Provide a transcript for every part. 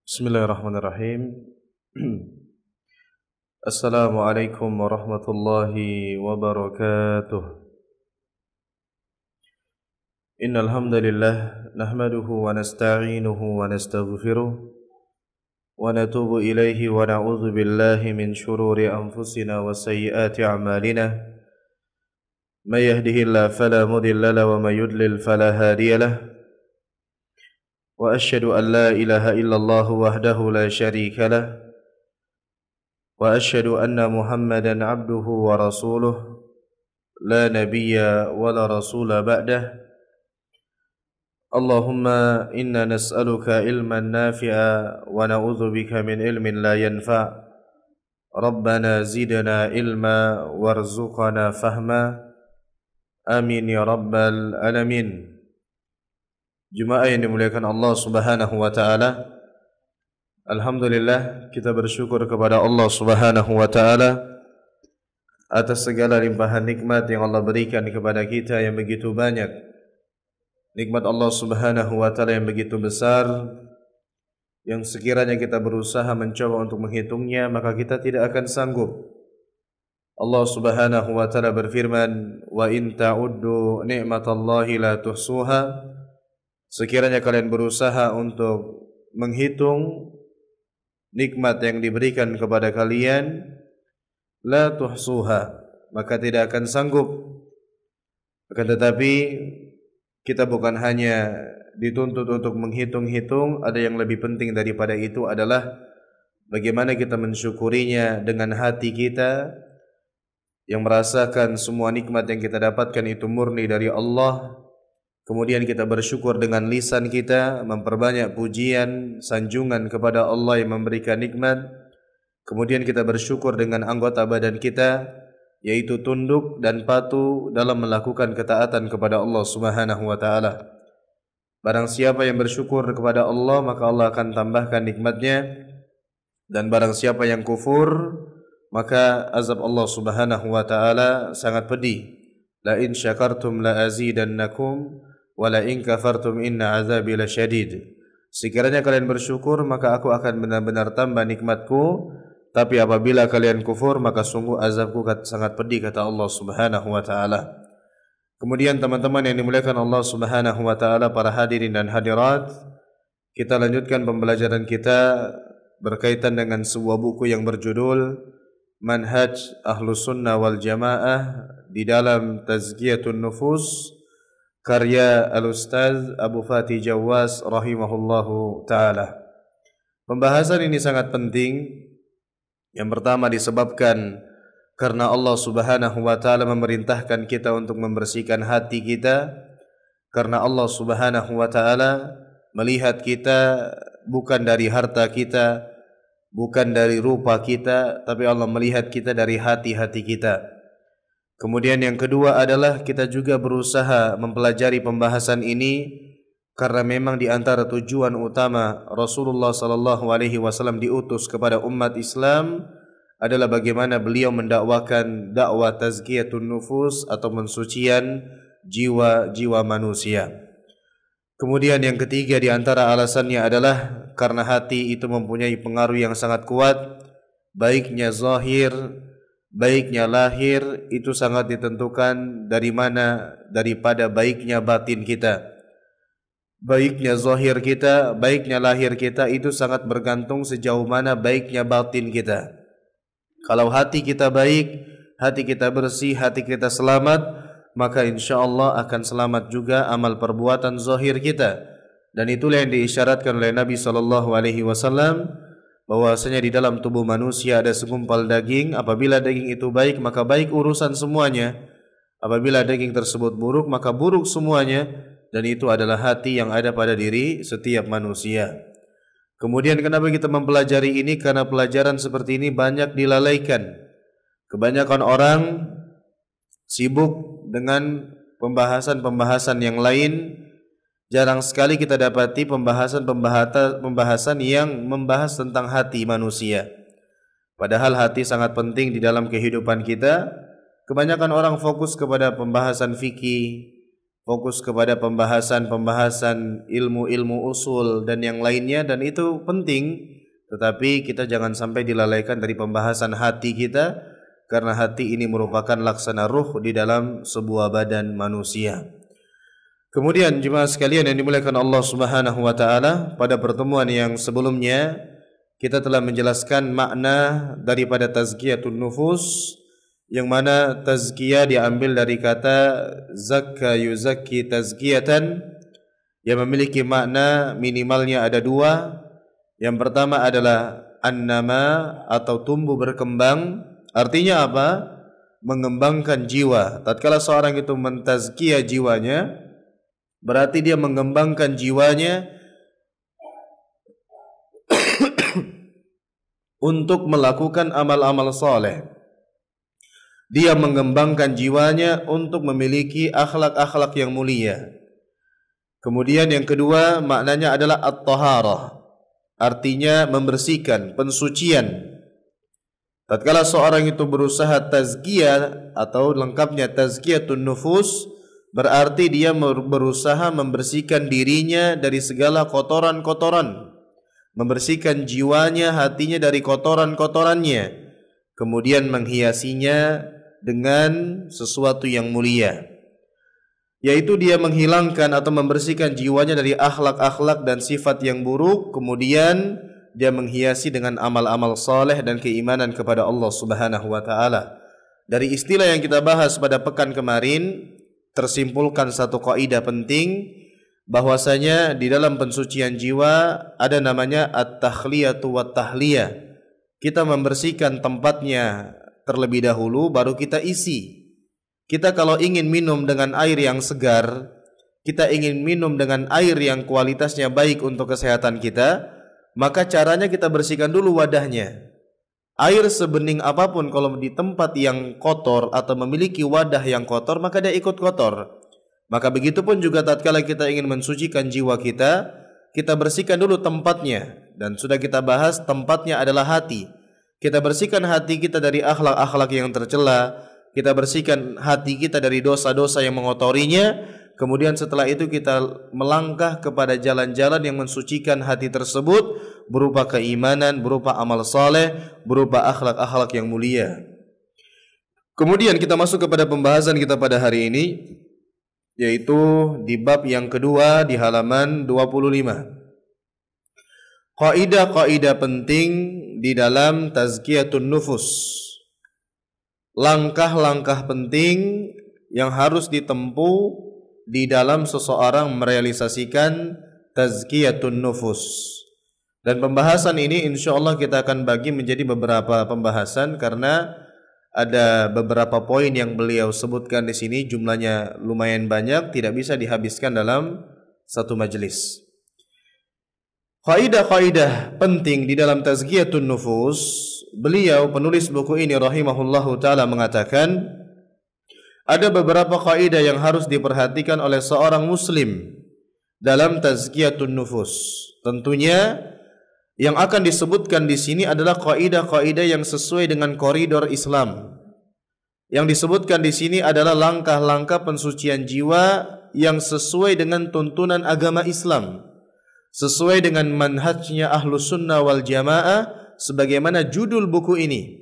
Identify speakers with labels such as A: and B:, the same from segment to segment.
A: Bismillahirrahmanirrahim. Assalamualaikum warahmatullahi wabarakatuh. Innal hamdalillah nahmaduhu wa nasta'inuhu wa nastaghfiruh wa natubu ilaihi wa na'udzu billahi min shururi anfusina wa sayyiati a'malina. May yahdihillahu fala mudilla lahu wa may yudlil fala hadiya lahu. وأشهد أن لا إله إلا الله وحده لا شريك له وأشهد أن محمدا عبده ورسوله لا نبي ولا رسول بعده اللهم إنا نسألك علما نافعا ونعوذ بك من علم لا ينفع ربنا زدنا علما وارزقنا فهما آمين يا رب العالمين. Jemaah yang dimuliakan Allah Subhanahu wa taala, alhamdulillah kita bersyukur kepada Allah Subhanahu wa taala atas segala limpahan nikmat yang Allah berikan kepada kita yang begitu banyak. Nikmat Allah Subhanahu wa taala yang begitu besar, yang sekiranya kita berusaha mencoba untuk menghitungnya maka kita tidak akan sanggup. Allah Subhanahu wa taala berfirman, "Wa in ta'uddu ni'matallahi la tuhsuha." Sekiranya kalian berusaha untuk menghitung nikmat yang diberikan kepada kalian, la tuhsuha, maka tidak akan sanggup. Akan tetapi kita bukan hanya dituntut untuk menghitung-hitung, ada yang lebih penting daripada itu adalah bagaimana kita mensyukurinya dengan hati kita yang merasakan semua nikmat yang kita dapatkan itu murni dari Allah. Kemudian kita bersyukur dengan lisan kita, memperbanyak pujian, sanjungan kepada Allah yang memberikan nikmat. Kemudian kita bersyukur dengan anggota badan kita, yaitu tunduk dan patuh dalam melakukan ketaatan kepada Allah Subhanahu wa taala. Barang siapa yang bersyukur kepada Allah, maka Allah akan tambahkan nikmatnya. Dan barang siapa yang kufur, maka azab Allah Subhanahu wa taala sangat pedih. La in syakartum la azidannakum wala in kafartum inna azabi lasyadid. Sekiranya kalian bersyukur maka aku akan benar-benar tambah nikmatku, tapi apabila kalian kufur maka sungguh azabku sangat pedih, kata Allah Subhanahu wa taala. Kemudian teman-teman yang dimuliakan Allah Subhanahu wa taala, para hadirin dan hadirat, kita lanjutkan pembelajaran kita berkaitan dengan sebuah buku yang berjudul Manhaj Ahlus Sunnah wal Jamaah di dalam Tazkiyatun Nufus, karya Al-Ustaz Abu Fatih Jawas rahimahullahu ta'ala. Pembahasan ini sangat penting. Yang pertama disebabkan karena Allah Subhanahu wa ta'ala memerintahkan kita untuk membersihkan hati kita. Karena Allah Subhanahu wa ta'ala melihat kita bukan dari harta kita, bukan dari rupa kita, tapi Allah melihat kita dari hati-hati kita. Kemudian yang kedua adalah kita juga berusaha mempelajari pembahasan ini karena memang di antara tujuan utama Rasulullah sallallahu alaihi wasallam diutus kepada umat Islam adalah bagaimana beliau mendakwakan dakwah tazkiyatun nufus atau mensucian jiwa-jiwa manusia. Kemudian yang ketiga di antara alasannya adalah karena hati itu mempunyai pengaruh yang sangat kuat, baiknya zahir, baiknya lahir itu sangat ditentukan dari mana? Daripada baiknya batin kita. Baiknya zahir kita, baiknya lahir kita itu sangat bergantung sejauh mana baiknya batin kita. Kalau hati kita baik, hati kita bersih, hati kita selamat, maka insyaallah akan selamat juga amal perbuatan zahir kita. Dan itulah yang diisyaratkan oleh Nabi sallallahu alaihi wasallam, bahwasanya di dalam tubuh manusia ada segumpal daging. Apabila daging itu baik maka baik urusan semuanya, apabila daging tersebut buruk maka buruk semuanya, dan itu adalah hati yang ada pada diri setiap manusia. Kemudian kenapa kita mempelajari ini? Karena pelajaran seperti ini banyak dilalaikan. Kebanyakan orang sibuk dengan pembahasan-pembahasan yang lain. Jarang sekali kita dapati pembahasan yang membahas tentang hati manusia. Padahal hati sangat penting di dalam kehidupan kita. Kebanyakan orang fokus kepada pembahasan fikih, fokus kepada pembahasan-pembahasan ilmu-ilmu usul dan yang lainnya, dan itu penting, tetapi kita jangan sampai dilalaikan dari pembahasan hati kita, karena hati ini merupakan laksana ruh di dalam sebuah badan manusia. Kemudian jemaah sekalian yang dimuliakan Allah Subhanahu wa taala, pada pertemuan yang sebelumnya kita telah menjelaskan makna daripada tazkiyatun nufus, yang mana tazkiyah diambil dari kata zakka yuzakki tazkiyatan, yang memiliki makna minimalnya ada dua. Yang pertama adalah annama atau tumbuh berkembang. Artinya apa? Mengembangkan jiwa. Tatkala seorang itu mentazkiyah jiwanya, berarti dia mengembangkan jiwanya untuk melakukan amal-amal saleh. Dia mengembangkan jiwanya untuk memiliki akhlak-akhlak yang mulia. Kemudian yang kedua maknanya adalah at-taharah, artinya membersihkan, pensucian. Tatkala seorang itu berusaha tazkiyah atau lengkapnya tazkiyatun nufus, berarti dia berusaha membersihkan dirinya dari segala kotoran-kotoran, membersihkan jiwanya, hatinya dari kotoran-kotorannya, kemudian menghiasinya dengan sesuatu yang mulia, yaitu dia menghilangkan atau membersihkan jiwanya dari akhlak-akhlak dan sifat yang buruk, kemudian dia menghiasi dengan amal-amal saleh dan keimanan kepada Allah Subhanahu wa taala. Dari istilah yang kita bahas pada pekan kemarin tersimpulkan satu kaidah penting, bahwasanya di dalam pensucian jiwa ada namanya at-takhliyatu wat-tahliyah. Kita membersihkan tempatnya terlebih dahulu, baru kita isi. Kita kalau ingin minum dengan air yang segar, kita ingin minum dengan air yang kualitasnya baik untuk kesehatan kita, maka caranya kita bersihkan dulu wadahnya. Air sebening apapun kalau di tempat yang kotor atau memiliki wadah yang kotor, maka dia ikut kotor. Maka begitu pun juga tatkala kita ingin mensucikan jiwa kita, kita bersihkan dulu tempatnya. Dan sudah kita bahas, tempatnya adalah hati. Kita bersihkan hati kita dari akhlak-akhlak yang tercela, kita bersihkan hati kita dari dosa-dosa yang mengotorinya. Kemudian setelah itu kita melangkah kepada jalan-jalan yang mensucikan hati tersebut, berupa keimanan, berupa amal saleh, berupa akhlak-akhlak yang mulia. Kemudian kita masuk kepada pembahasan kita pada hari ini, yaitu di bab yang kedua di halaman 25. Kaidah-kaidah penting di dalam tazkiyatun nufus. Langkah-langkah penting yang harus ditempuh di dalam seseorang merealisasikan tazkiyatun nufus. Dan pembahasan ini insyaallah kita akan bagi menjadi beberapa pembahasan, karena ada beberapa poin yang beliau sebutkan di sini, jumlahnya lumayan banyak, tidak bisa dihabiskan dalam satu majelis. Kaidah-kaidah penting di dalam tazkiyatun nufus, beliau penulis buku ini rahimahullahu taala mengatakan ada beberapa kaidah yang harus diperhatikan oleh seorang muslim dalam tazkiyatun nufus. Tentunya yang akan disebutkan di sini adalah kaidah-kaidah yang sesuai dengan koridor Islam. Yang disebutkan di sini adalah langkah-langkah pensucian jiwa yang sesuai dengan tuntunan agama Islam, sesuai dengan manhajnya Ahlus Sunnah wal Jamaah, sebagaimana judul buku ini,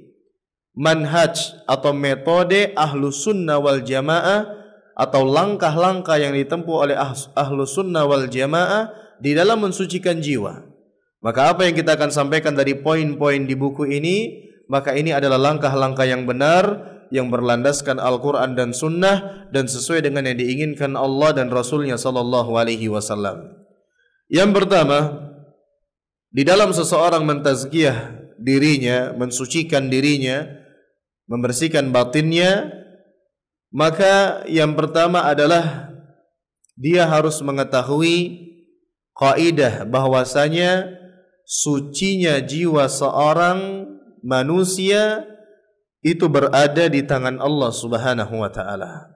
A: manhaj atau metode Ahlus Sunnah wal Jamaah, atau langkah-langkah yang ditempuh oleh Ahlus Sunnah wal Jamaah di dalam mensucikan jiwa. Maka apa yang kita akan sampaikan dari poin-poin di buku ini, maka ini adalah langkah-langkah yang benar, yang berlandaskan Al-Quran dan Sunnah, dan sesuai dengan yang diinginkan Allah dan Rasulnya Sallallahu Alaihi Wasallam. Yang pertama, di dalam seseorang mentazkiyah dirinya, mensucikan dirinya, membersihkan batinnya, maka yang pertama adalah dia harus mengetahui kaidah bahwasanya sucinya jiwa seorang manusia itu berada di tangan Allah Subhanahu wa taala.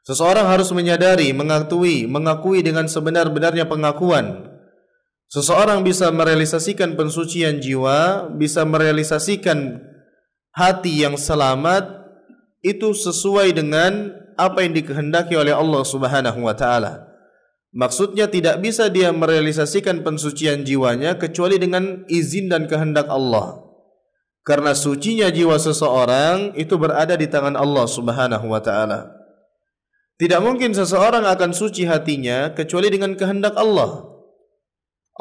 A: Seseorang harus menyadari, mengakui dengan sebenar-benarnya pengakuan. Seseorang bisa merealisasikan pensucian jiwa, bisa merealisasikan hati yang selamat, itu sesuai dengan apa yang dikehendaki oleh Allah Subhanahu wa taala. Maksudnya tidak bisa dia merealisasikan pensucian jiwanya kecuali dengan izin dan kehendak Allah. Karena sucinya jiwa seseorang itu berada di tangan Allah Subhanahu wa taala. Tidak mungkin seseorang akan suci hatinya kecuali dengan kehendak Allah.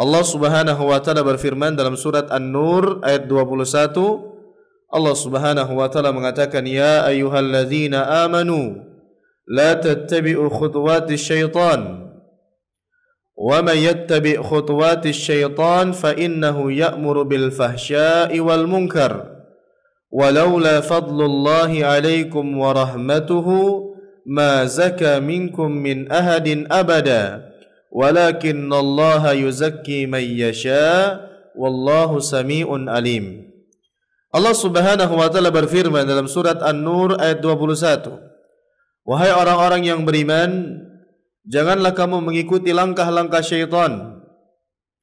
A: Allah Subhanahu wa taala berfirman dalam surat An-Nur ayat 21, Allah Subhanahu wa taala mengatakan, "Ya ayyuhalladzina amanu la tattabi'u khutuwatis syaitan wa may yattabi' khutuwatis syaitan fa innahu ya'muru bil fahsya'i wal munkar walaula fadlullahi 'alaikum wa rahmatuhu ma zaka minkum min ahadin abada walakinallaha yuzakki man yasha wallahu sami'un alim." Allah Subhanahu wa taala berfirman dalam surat An-Nur ayat 21, "Wahai orang-orang yang beriman, janganlah kamu mengikuti langkah-langkah syaitan.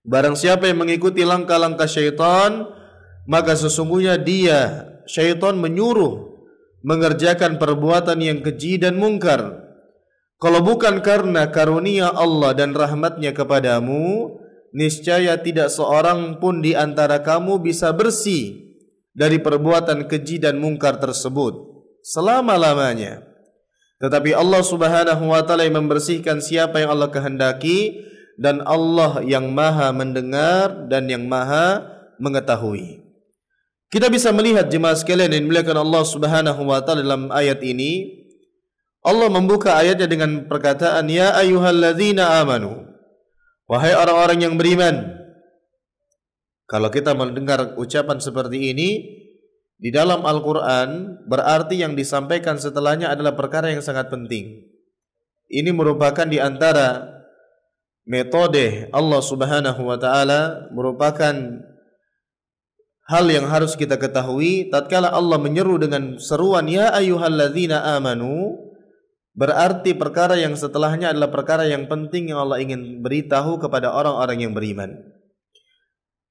A: Barang siapa yang mengikuti langkah-langkah syaitan, maka sesungguhnya dia, syaitan, menyuruh mengerjakan perbuatan yang keji dan mungkar. Kalau bukan karena karunia Allah dan rahmatnya kepadamu, niscaya tidak seorang pun di antara kamu bisa bersih dari perbuatan keji dan mungkar tersebut selama-lamanya. Tetapi Allah Subhanahu wa taala yang membersihkan siapa yang Allah kehendaki, dan Allah yang Maha mendengar dan yang Maha mengetahui." Kita bisa melihat jemaah sekalian yang dimuliakan Allah Subhanahu wa taala dalam ayat ini, Allah membuka ayatnya dengan perkataan, "Ya ayyuhalladzina amanu." Wahai orang-orang yang beriman. Kalau kita mendengar ucapan seperti ini di dalam Al-Quran, berarti yang disampaikan setelahnya adalah perkara yang sangat penting. Ini merupakan di antara metode Allah Subhanahu wa taala, merupakan hal yang harus kita ketahui. Tatkala Allah menyeru dengan seruan ya ayyuhalladzina amanu, berarti perkara yang setelahnya adalah perkara yang penting yang Allah ingin beritahu kepada orang-orang yang beriman.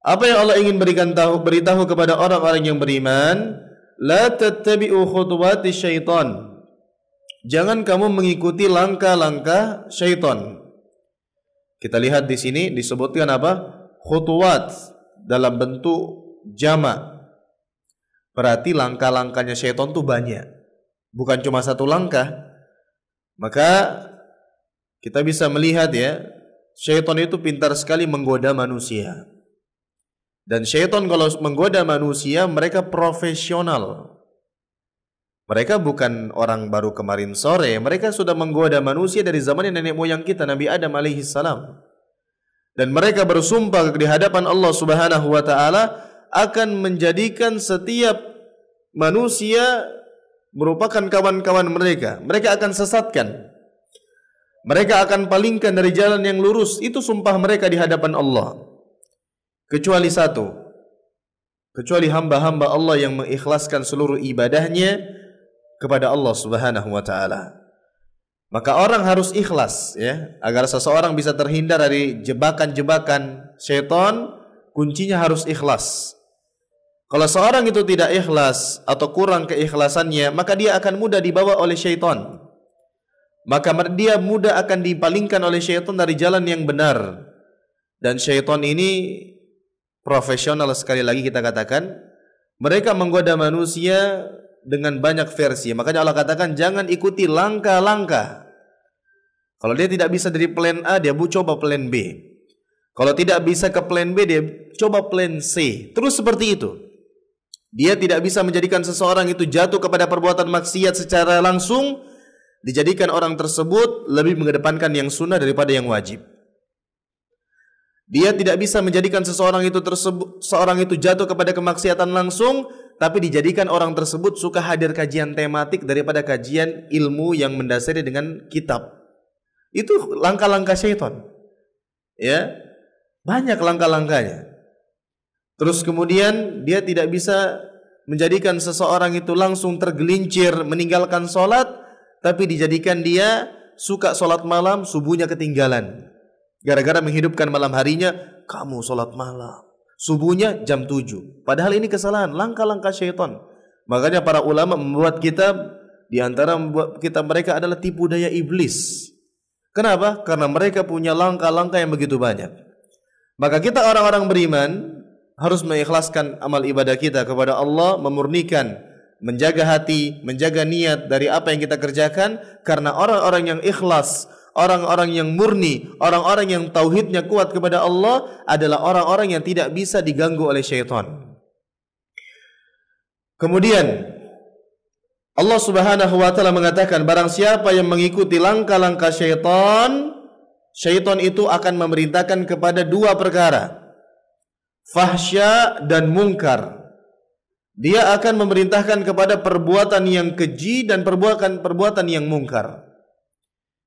A: Apa yang Allah ingin beritahu kepada orang-orang yang beriman? La tattabi'u khutuwati syaitan. Jangan kamu mengikuti langkah-langkah syaitan. Kita lihat di sini disebutkan apa? Khutuwat dalam bentuk jamak. Berarti langkah-langkahnya syaitan itu banyak. Bukan cuma satu langkah. Maka kita bisa melihat ya, syaitan itu pintar sekali menggoda manusia. Dan syaitan kalau menggoda manusia, mereka profesional. Mereka bukan orang baru kemarin sore. Mereka sudah menggoda manusia dari zaman nenek moyang kita, Nabi Adam alaihissalam. Dan mereka bersumpah di hadapan Allah Subhanahu wa ta'ala akan menjadikan setiap manusia merupakan kawan-kawan mereka. Mereka akan sesatkan. Mereka akan palingkan dari jalan yang lurus. Itu sumpah mereka di hadapan Allah. Kecuali satu, kecuali hamba-hamba Allah yang mengikhlaskan seluruh ibadahnya kepada Allah Subhanahu wa ta'ala. Maka orang harus ikhlas ya, agar seseorang bisa terhindar dari jebakan-jebakan syaitan. Kuncinya harus ikhlas. Kalau seorang itu tidak ikhlas atau kurang keikhlasannya, maka dia akan mudah dibawa oleh syaitan. Maka dia mudah akan dipalingkan oleh syaitan dari jalan yang benar. Dan syaitan ini profesional sekali lagi kita katakan. Mereka menggoda manusia dengan banyak versi. Makanya Allah katakan jangan ikuti langkah-langkah. Kalau dia tidak bisa dari plan A, dia coba plan B. Kalau tidak bisa ke plan B, dia coba plan C. Terus seperti itu. Dia tidak bisa menjadikan seseorang itu jatuh kepada perbuatan maksiat secara langsung. Dijadikan orang tersebut lebih mengedepankan yang sunnah daripada yang wajib. Dia tidak bisa menjadikan seseorang itu jatuh kepada kemaksiatan langsung, tapi dijadikan orang tersebut suka hadir kajian tematik daripada kajian ilmu yang mendasari dengan kitab. Itu langkah-langkah syaitan. Ya, banyak langkah-langkahnya. Terus kemudian dia tidak bisa menjadikan seseorang itu langsung tergelincir meninggalkan sholat, tapi dijadikan dia suka sholat malam, subuhnya ketinggalan. Gara-gara menghidupkan malam harinya, kamu sholat malam, subuhnya jam 7. Padahal ini kesalahan, langkah-langkah syaitan. Makanya para ulama membuat kitab di antara membuat kita mereka adalah tipu daya iblis. Kenapa? Karena mereka punya langkah-langkah yang begitu banyak. Maka kita orang-orang beriman harus mengikhlaskan amal ibadah kita kepada Allah, memurnikan, menjaga hati, menjaga niat dari apa yang kita kerjakan, karena orang-orang yang ikhlas, orang-orang yang murni, orang-orang yang tauhidnya kuat kepada Allah adalah orang-orang yang tidak bisa diganggu oleh syaitan. Kemudian Allah Subhanahu wa taala mengatakan, barang siapa yang mengikuti langkah-langkah syaitan, syaitan itu akan memerintahkan kepada dua perkara, fahsya dan mungkar. Dia akan memerintahkan kepada perbuatan yang keji dan perbuatan yang mungkar.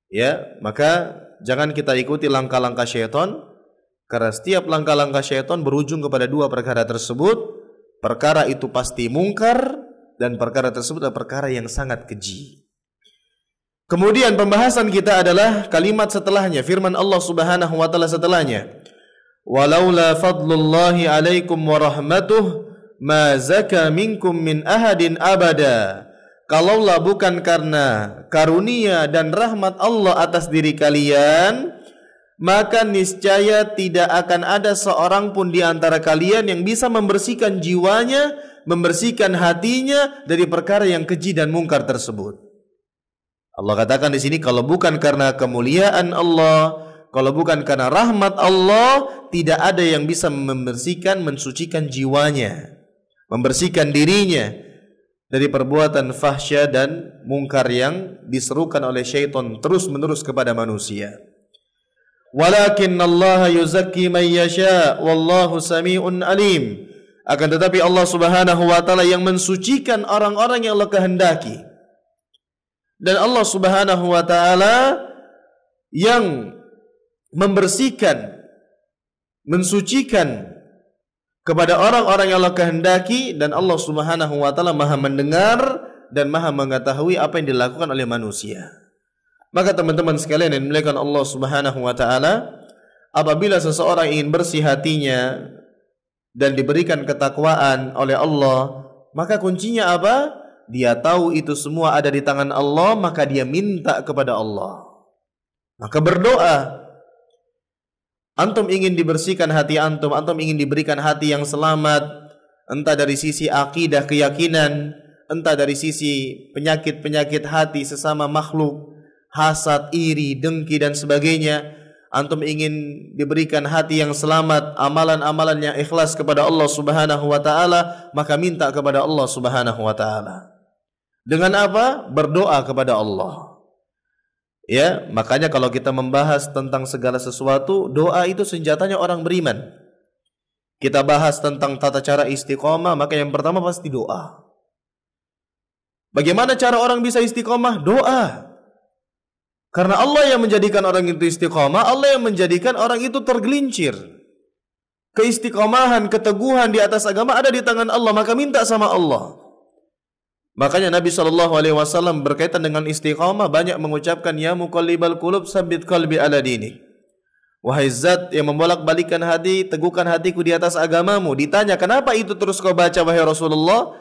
A: Ya, maka jangan kita ikuti langkah-langkah syaitan, karena setiap langkah-langkah syaitan berujung kepada dua perkara tersebut. Perkara itu pasti mungkar dan perkara tersebut adalah perkara yang sangat keji. Kemudian pembahasan kita adalah kalimat setelahnya, firman Allah Subhanahu wa taala setelahnya. Walaula fadlullahi alaikum wa rahmatuh ma zaka minkum min ahadin abada. Kalaulah bukan karena karunia dan rahmat Allah atas diri kalian, maka niscaya tidak akan ada seorang pun di antara kalian yang bisa membersihkan jiwanya, membersihkan hatinya dari perkara yang keji dan mungkar tersebut. Allah katakan di sini, kalau bukan karena kemuliaan Allah, kalau bukan karena rahmat Allah, tidak ada yang bisa membersihkan, mensucikan jiwanya, membersihkan dirinya dari perbuatan fahsya dan mungkar yang diserukan oleh syaitan terus-menerus kepada manusia. Walakinnallaha yuzakki man yasha wallahu sami'un alim. Akan tetapi Allah Subhanahu wa taala yang mensucikan orang-orang yang Allah kehendaki. Dan Allah Subhanahu wa taala yang membersihkan, mensucikan kepada orang-orang yang Allah kehendaki, dan Allah Subhanahu wa taala Maha mendengar dan Maha mengetahui apa yang dilakukan oleh manusia. Maka teman-teman sekalian yang dimuliakan Allah Subhanahu wa taala, apabila seseorang ingin bersih hatinya dan diberikan ketakwaan oleh Allah, maka kuncinya apa? Dia tahu itu semua ada di tangan Allah, maka dia minta kepada Allah. Maka berdoa. Antum ingin dibersihkan hati antum ingin diberikan hati yang selamat, entah dari sisi akidah, keyakinan, entah dari sisi penyakit-penyakit hati sesama makhluk, hasad, iri, dengki dan sebagainya. Antum ingin diberikan hati yang selamat, amalan-amalan yang ikhlas kepada Allah Subhanahu wa taala, maka minta kepada Allah Subhanahu wa taala. Dengan apa? Berdoa kepada Allah. Ya, makanya kalau kita membahas tentang segala sesuatu, doa itu senjatanya orang beriman. Kita bahas tentang tata cara istiqomah, maka yang pertama pasti doa. Bagaimana cara orang bisa istiqomah? Doa. Karena Allah yang menjadikan orang itu istiqomah, Allah yang menjadikan orang itu tergelincir. Keistiqomahan, keteguhan di atas agama ada di tangan Allah, maka minta sama Allah. Makanya Nabi SAW berkaitan dengan istiqamah banyak mengucapkan, ya muqallibal qulub tsabbit qalbi ala dinik. Wahai zat yang membolak-balikan hati, teguhkan hatiku di atas agamamu. Ditanya, kenapa itu terus kau baca wahai Rasulullah?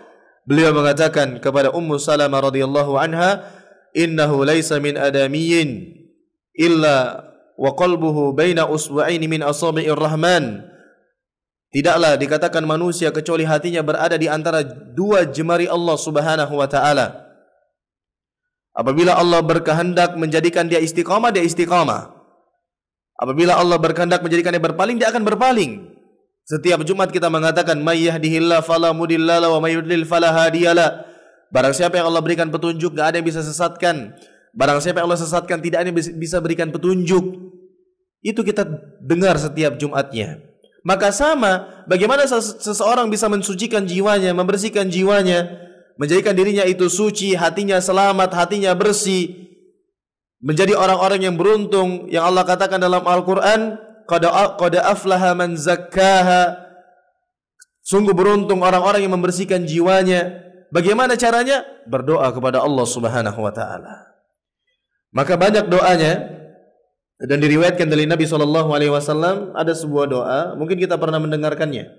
A: Beliau mengatakan kepada Ummu Salamah radhiyallahu anha, innahu laisa min adamiyyin illa wa qalbuhu baina usbu'aini min asabi'ir rahman. Tidaklah dikatakan manusia kecuali hatinya berada di antara dua jemari Allah Subhanahu wa taala. Apabila Allah berkehendak menjadikan dia istiqamah, dia istiqamah. Apabila Allah berkehendak menjadikan dia berpaling, dia akan berpaling. Setiap Jumat kita mengatakan, may yahdihillahu fala mudilla lahu wa may yudlil fala hadiyalah. Barang siapa yang Allah berikan petunjuk, tidak ada yang bisa sesatkan. Barang siapa yang Allah sesatkan, tidak ada yang bisa berikan petunjuk. Itu kita dengar setiap Jumatnya. Maka sama, bagaimana seseorang bisa mensucikan jiwanya, membersihkan jiwanya, menjadikan dirinya itu suci, hatinya selamat, hatinya bersih, menjadi orang-orang yang beruntung, yang Allah katakan dalam Al-Quran, qad aflaha man zakkaha. Sungguh beruntung orang-orang yang membersihkan jiwanya. Bagaimana caranya? Berdoa kepada Allah Subhanahu wa taala. Maka banyak doanya, dan diriwayatkan dari Nabi SAW ada sebuah doa, mungkin kita pernah mendengarkannya.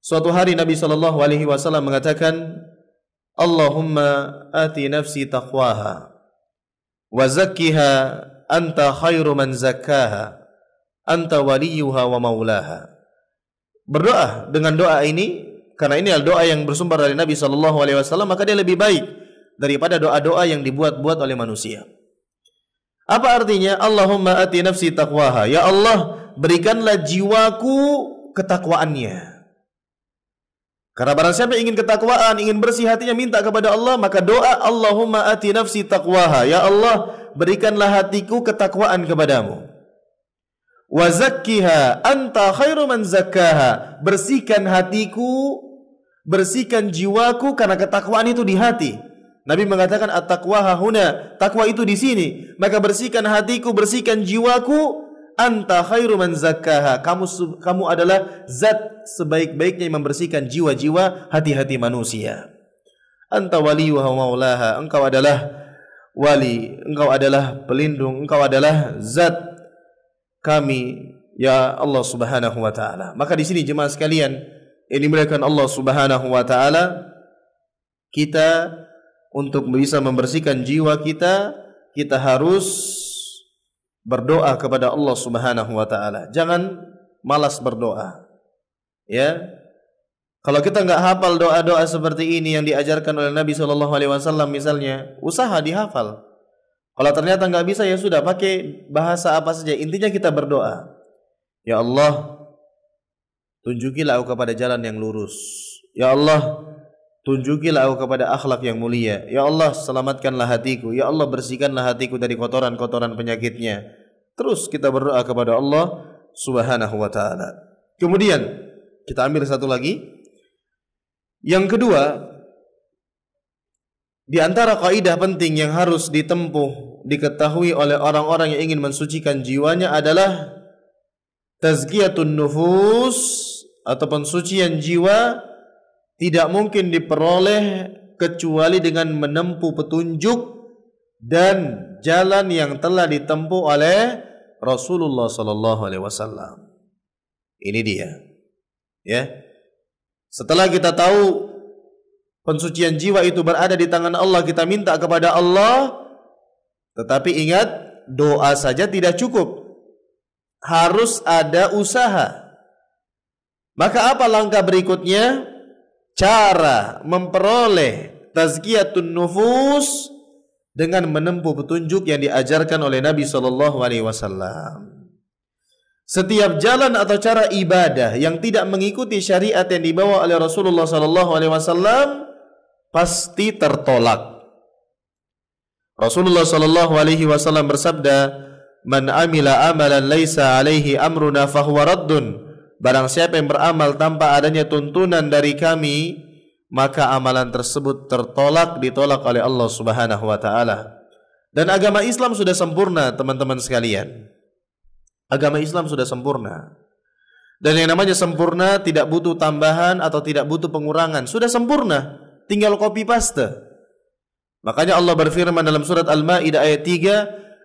A: Suatu hari Nabi SAW mengatakan, Allahumma ati nafsi taqwaha wa zakkiha anta khairu man zakkaha anta waliyuha wa maulaha. Berdoa dengan doa ini, karena ini adalah doa yang bersumber dari Nabi SAW, maka dia lebih baik daripada doa-doa yang dibuat-buat oleh manusia. Apa artinya? Allahumma ati nafsi taqwaha. Ya Allah, berikanlah jiwaku ketakwaannya. Karena barang siapa ingin ketakwaan, ingin bersih hatinya, minta kepada Allah, maka doa Allahumma ati nafsi taqwaha. Ya Allah, berikanlah hatiku ketakwaan kepadamu. Wa zakkiha anta khairu man zakkaha. Bersihkan hatiku, bersihkan jiwaku, karena ketakwaan itu di hati. Nabi mengatakan at-taqwa hahuna, takwa itu di sini. Maka bersihkan hatiku, bersihkan jiwaku. Anta khairu man zakkaha. Kamu adalah zat sebaik-baiknya yang membersihkan jiwa-jiwa, hati-hati manusia. Anta waliyuha wa maulaha. Engkau adalah wali, engkau adalah pelindung, engkau adalah zat kami, ya Allah Subhanahu wa taala. Maka di sini jemaah sekalian yang dimuliakan Allah Subhanahu wa taala, kita untuk bisa membersihkan jiwa kita, kita harus berdoa kepada Allah Subhanahu wa taala. Jangan malas berdoa. Ya. Kalau kita enggak hafal doa-doa seperti ini yang diajarkan oleh Nabi SAW misalnya, usaha dihafal. Kalau ternyata enggak bisa, ya sudah, pakai bahasa apa saja. Intinya kita berdoa. Ya Allah, tunjukilah aku kepada jalan yang lurus. Ya Allah, tunjukilah aku kepada akhlak yang mulia. Ya Allah, selamatkanlah hatiku. Ya Allah, bersihkanlah hatiku dari kotoran-kotoran penyakitnya. Terus kita berdoa kepada Allah Subhanahu wa taala. Kemudian kita ambil satu lagi. Yang kedua, di antara kaidah penting yang harus ditempuh, diketahui oleh orang-orang yang ingin mensucikan jiwanya adalah tazkiyatun nufus, atau pensucian jiwa tidak mungkin diperoleh kecuali dengan menempuh petunjuk dan jalan yang telah ditempuh oleh Rasulullah sallallahu alaihi wasallam. Ini dia. Ya. Setelah kita tahu pensucian jiwa itu berada di tangan Allah, kita minta kepada Allah. Tetapi ingat, doa saja tidak cukup. Harus ada usaha. Maka apa langkah berikutnya? Cara memperoleh tazkiyatun nufus dengan menempuh petunjuk yang diajarkan oleh Nabi sallallahu alaihi wasallam. Setiap jalan atau cara ibadah yang tidak mengikuti syariat yang dibawa oleh Rasulullah sallallahu alaihi wasallam pasti tertolak. Rasulullah sallallahu alaihi wasallam bersabda, "Man amila amalan laisa alaihi amruna fahuwa raddun." Barang siapa yang beramal tanpa adanya tuntunan dari kami, maka amalan tersebut tertolak, ditolak oleh Allah Subhanahu wa taala. Dan agama Islam sudah sempurna, teman-teman sekalian. Agama Islam sudah sempurna. Dan yang namanya sempurna tidak butuh tambahan atau tidak butuh pengurangan. Sudah sempurna, tinggal copy paste. Makanya Allah berfirman dalam surat Al-Maidah ayat 3,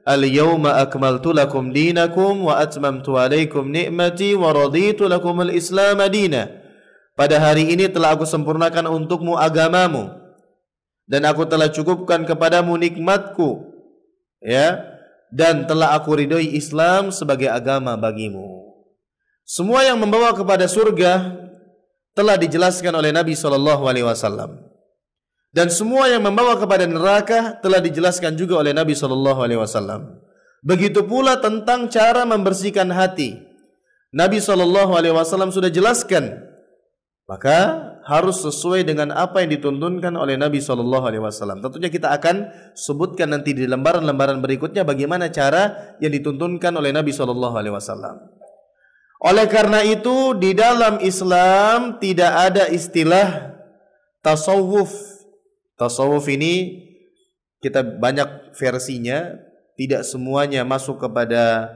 A: "Al-yawma akmaltu lakum dinakum wa atmamtu alaikum ni'mati wa raditu lakum al-Islam madina." Pada hari ini telah aku sempurnakan untukmu agamamu dan aku telah cukupkan kepadamu nikmatku, ya, dan telah aku ridhoi Islam sebagai agama bagimu. Semua yang membawa kepada surga telah dijelaskan oleh Nabi sallallahu alaihi wasallam. Dan semua yang membawa kepada neraka telah dijelaskan juga oleh Nabi sallallahu alaihi wasallam. Begitu pula tentang cara membersihkan hati. Nabi sallallahu alaihi wasallam sudah jelaskan. Maka harus sesuai dengan apa yang dituntunkan oleh Nabi sallallahu alaihi wasallam. Tentunya kita akan sebutkan nanti di lembaran-lembaran berikutnya bagaimana cara yang dituntunkan oleh Nabi sallallahu alaihi wasallam. Oleh karena itu, di dalam Islam tidak ada istilah tasawuf. Tasawuf ini kita banyak versinya, tidak semuanya masuk kepada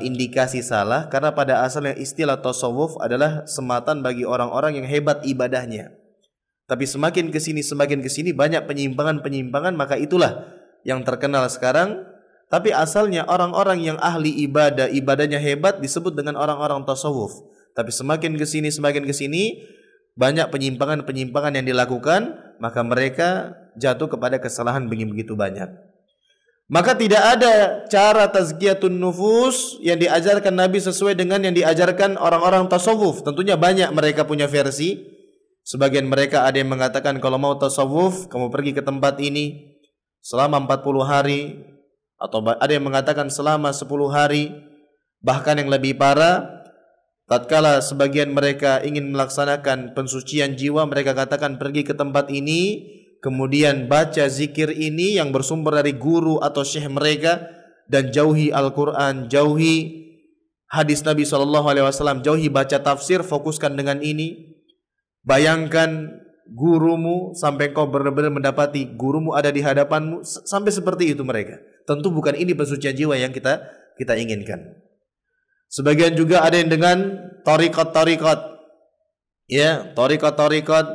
A: indikasi salah, karena pada asalnya istilah tasawuf adalah sematan bagi orang-orang yang hebat ibadahnya. Tapi semakin kesini banyak penyimpangan-penyimpangan, maka itulah yang terkenal sekarang. Tapi asalnya orang-orang yang ahli ibadah, ibadahnya hebat disebut dengan orang-orang tasawuf. Tapi semakin kesini banyak penyimpangan-penyimpangan yang dilakukan, maka mereka jatuh kepada kesalahan begitu banyak. Maka tidak ada cara tazkiyatun nufus yang diajarkan Nabi sesuai dengan yang diajarkan orang-orang tasawuf. Tentunya banyak mereka punya versi. Sebagian mereka ada yang mengatakan kalau mau tasawuf, kamu pergi ke tempat ini selama 40 hari. Atau ada yang mengatakan selama 10 hari. Bahkan yang lebih parah, tatkala sebagian mereka ingin melaksanakan pensucian jiwa, mereka katakan pergi ke tempat ini, kemudian baca zikir ini yang bersumber dari guru atau syekh mereka, dan jauhi Al-Quran, jauhi hadis Nabi SAW, jauhi baca tafsir, fokuskan dengan ini. Bayangkan gurumu sampai kau benar-benar mendapati gurumu ada di hadapanmu, sampai seperti itu mereka. Tentu bukan ini pensucian jiwa yang kita inginkan. Sebagian juga ada yang dengan tariqat-tariqat, ya, tariqat-tariqat.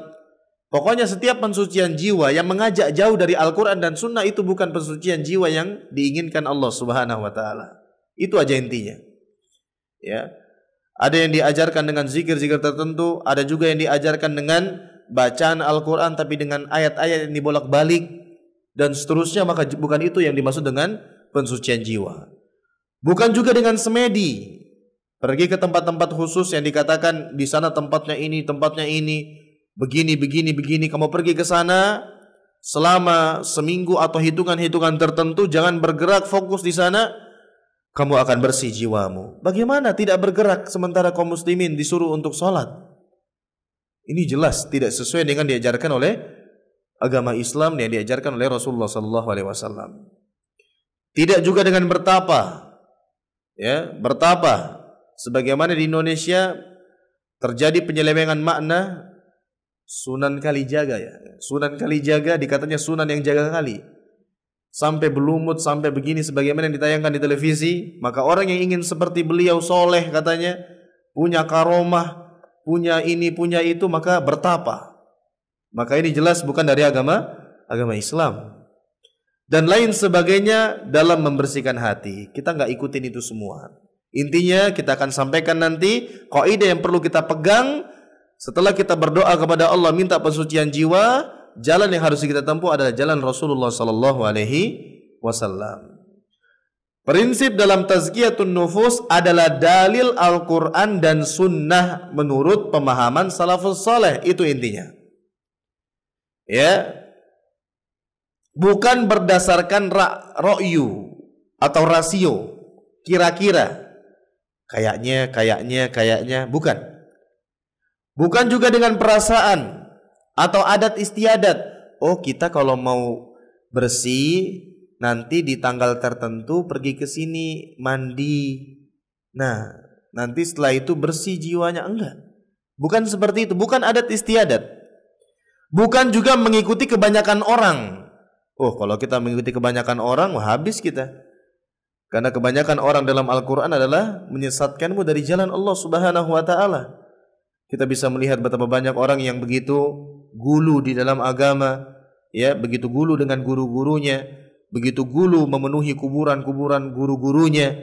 A: Pokoknya setiap pensucian jiwa yang mengajak jauh dari Al-Quran dan Sunnah itu bukan pensucian jiwa yang diinginkan Allah Subhanahu Wa Taala. Itu aja intinya. Ya, ada yang diajarkan dengan zikir-zikir tertentu, ada juga yang diajarkan dengan bacaan Al-Quran tapi dengan ayat-ayat yang dibolak-balik dan seterusnya. Maka bukan itu yang dimaksud dengan pensucian jiwa. Bukan juga dengan semedi. Pergi ke tempat-tempat khusus yang dikatakan di sana tempatnya ini, begini. Kamu pergi ke sana selama seminggu atau hitungan-hitungan tertentu, jangan bergerak, fokus di sana, kamu akan bersih jiwamu. Bagaimana tidak bergerak sementara kaum muslimin disuruh untuk sholat? Ini jelas tidak sesuai dengan diajarkan oleh agama Islam yang diajarkan oleh Rasulullah SAW. Tidak juga dengan bertapa, ya, bertapa. Sebagaimana di Indonesia terjadi penyelewengan makna Sunan Kalijaga, ya. Sunan Kalijaga dikatanya sunan yang jaga kali. Sampai berlumut, sampai begini sebagaimana yang ditayangkan di televisi. Maka orang yang ingin seperti beliau soleh katanya, punya karomah, punya ini, punya itu, maka bertapa. Maka ini jelas bukan dari agama Islam. Dan lain sebagainya dalam membersihkan hati. Kita nggak ikutin itu semua. Intinya kita akan sampaikan nanti kaidah yang perlu kita pegang setelah kita berdoa kepada Allah minta pensucian jiwa. Jalan yang harus kita tempuh adalah jalan Rasulullah SAW. Prinsip dalam tazkiyatun nufus adalah dalil Al-Quran dan Sunnah menurut pemahaman salafus saleh. Itu intinya, ya, bukan berdasarkan ra'yu atau rasio, kira-kira, kayaknya, bukan. Bukan juga dengan perasaan atau adat istiadat. Oh, kita kalau mau bersih nanti di tanggal tertentu pergi ke sini mandi. Nah, nanti setelah itu bersih jiwanya. Enggak. Bukan seperti itu, bukan adat istiadat. Bukan juga mengikuti kebanyakan orang. Oh, kalau kita mengikuti kebanyakan orang, wah habis kita. Karena kebanyakan orang dalam Al-Quran adalah menyesatkanmu dari jalan Allah Subhanahu Wa Taala. Kita bisa melihat betapa banyak orang yang begitu gulu di dalam agama, ya, begitu gulu dengan guru-gurunya, begitu gulu memenuhi kuburan-kuburan guru-gurunya,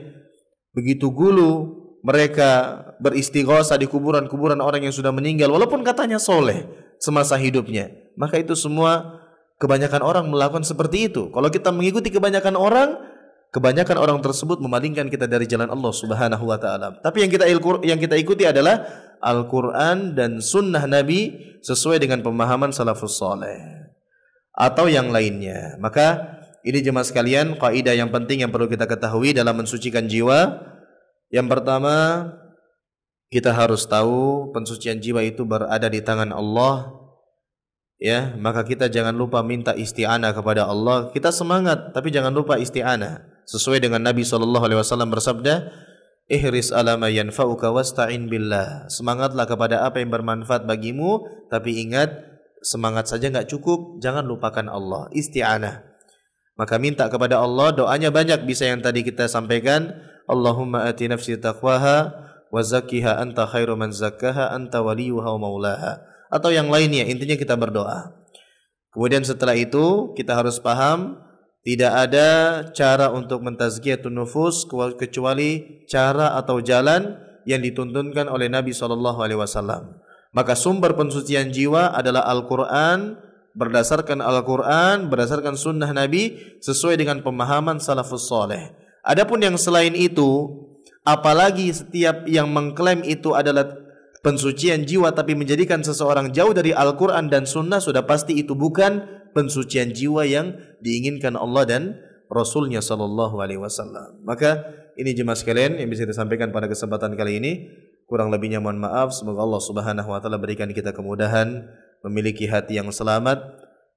A: begitu gulu mereka beristighosa di kuburan-kuburan orang yang sudah meninggal, walaupun katanya soleh semasa hidupnya. Maka itu semua kebanyakan orang melakukan seperti itu. Kalau kita mengikuti kebanyakan orang tersebut memalingkan kita dari jalan Allah Subhanahu Wa Taala. Tapi yang kita ikuti adalah Al-Quran dan Sunnah Nabi sesuai dengan pemahaman salafus saleh atau yang lainnya. Maka ini jemaah sekalian, kaidah yang penting yang perlu kita ketahui dalam mensucikan jiwa. Yang pertama, kita harus tahu pensucian jiwa itu berada di tangan Allah. Ya, maka kita jangan lupa minta isti'anah kepada Allah. Kita semangat, tapi jangan lupa isti'anah. Sesuai dengan Nabi SAW bersabda, ihris ala ma yanfa'uka wasta'in billah. Semangatlah kepada apa yang bermanfaat bagimu, tapi ingat, semangat saja enggak cukup, jangan lupakan Allah, isti'anah. Maka minta kepada Allah, doanya banyak, bisa yang tadi kita sampaikan, Allahumma ati nafsi taqwaha wa zakkiha anta khairu man zakkaha anta waliyuha wa maulaha. Atau yang lainnya, intinya kita berdoa. Kemudian setelah itu kita harus paham tidak ada cara untuk mentazkiyatun nufus kecuali cara atau jalan yang dituntunkan oleh Nabi SAW. Maka sumber pensucian jiwa adalah Al-Quran, berdasarkan sunnah Nabi, sesuai dengan pemahaman salafus soleh. Adapun yang selain itu, apalagi setiap yang mengklaim itu adalah pensucian jiwa tapi menjadikan seseorang jauh dari Al-Quran dan sunnah, sudah pasti itu bukan pensucian jiwa yang diinginkan Allah dan Rasulnya sallallahu alaihi wasallam. Maka ini jemaah sekalian yang bisa disampaikan pada kesempatan kali ini. Kurang lebihnya mohon maaf. Semoga Allah Subhanahu wa taala berikan kita kemudahan memiliki hati yang selamat,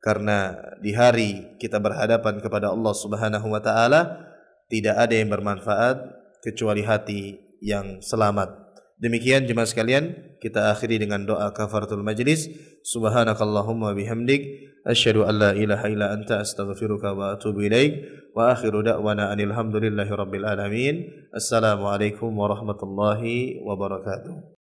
A: karena di hari kita berhadapan kepada Allah Subhanahu wa taala tidak ada yang bermanfaat kecuali hati yang selamat. Demikian jemaah sekalian, kita akhiri dengan doa kafaratul majlis. Subhanakallahumma bihamdik asyhadu an la ilaha illa anta astaghfiruka wa atubu ilaik. Wa akhiru da'wana anil hamdulillahi rabbil alamin. Assalamualaikum warahmatullahi wabarakatuh.